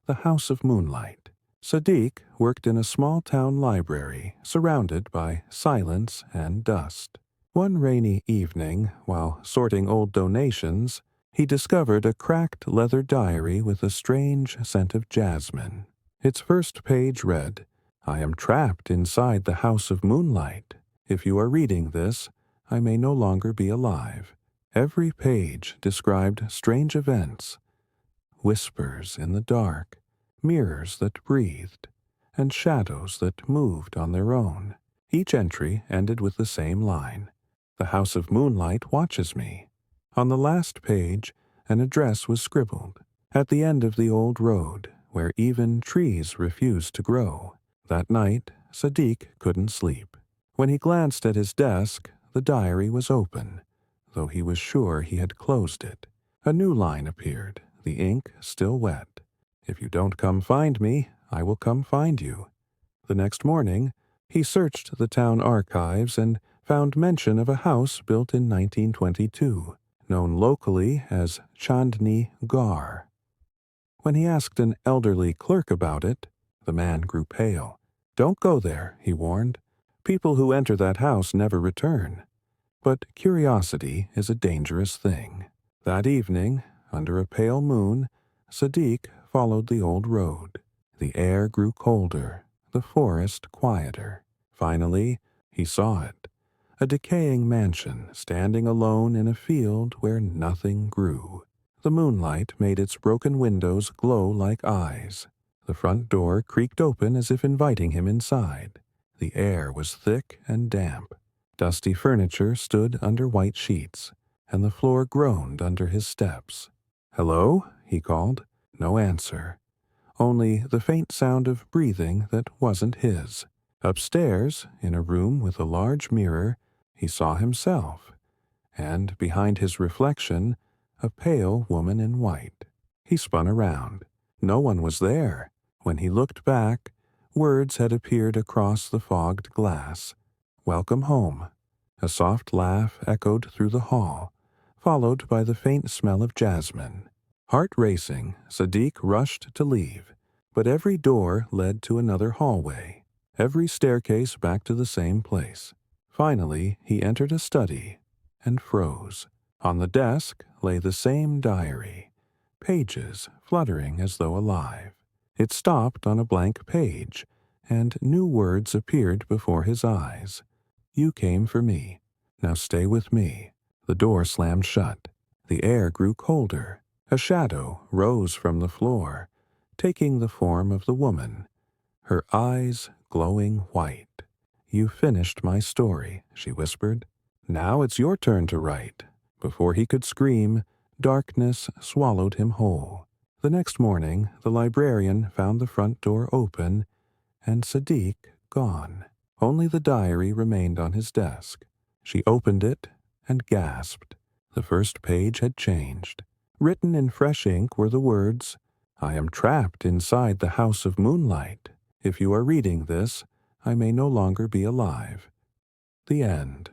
The House of Moonlight. Sadiq worked in a small-town library surrounded by silence and dust. One rainy evening, while sorting old donations, he discovered a cracked leather diary with a strange scent of jasmine. Its first page read, "I am trapped inside the House of Moonlight. If you are reading this, I may no longer be alive." Every page described strange events, whispers in the dark, mirrors that breathed, and shadows that moved on their own. Each entry ended with the same line, "The House of Moonlight watches me." On the last page, an address was scribbled, at the end of the old road, where even trees refused to grow. That night, Sadiq couldn't sleep. When he glanced at his desk, the diary was open, though he was sure he had closed it. A new line appeared, the ink still wet. "If you don't come find me, I will come find you." The next morning, he searched the town archives and found mention of a house built in 1922, known locally as Chandni Gar. When he asked an elderly clerk about it, the man grew pale. "Don't go there," he warned. "People who enter that house never return." But curiosity is a dangerous thing. That evening, under a pale moon, Sadiq followed the old road. The air grew colder, the forest quieter. Finally, he saw it. A decaying mansion standing alone in a field where nothing grew. The moonlight made its broken windows glow like eyes. The front door creaked open as if inviting him inside. The air was thick and damp. Dusty furniture stood under white sheets, and the floor groaned under his steps. "Hello?" he called. No answer. Only the faint sound of breathing that wasn't his. Upstairs, in a room with a large mirror, he saw himself, and behind his reflection, a pale woman in white. He spun around. No one was there. When he looked back, words had appeared across the fogged glass. "Welcome home." A soft laugh echoed through the hall, followed by the faint smell of jasmine. Heart racing, Sadiq rushed to leave, but every door led to another hallway, every staircase back to the same place. Finally, he entered a study and froze. On the desk lay the same diary, pages fluttering as though alive. It stopped on a blank page, and new words appeared before his eyes. "You came for me. Now stay with me." The door slammed shut. The air grew colder. A shadow rose from the floor, taking the form of the woman, her eyes glowing white. "You finished my story," she whispered. "Now it's your turn to write." Before he could scream, darkness swallowed him whole. The next morning, the librarian found the front door open and Sadiq gone. Only the diary remained on his desk. She opened it and gasped. The first page had changed. Written in fresh ink were the words, "I am trapped inside the House of Moonlight. If you are reading this, I may no longer be alive." The end.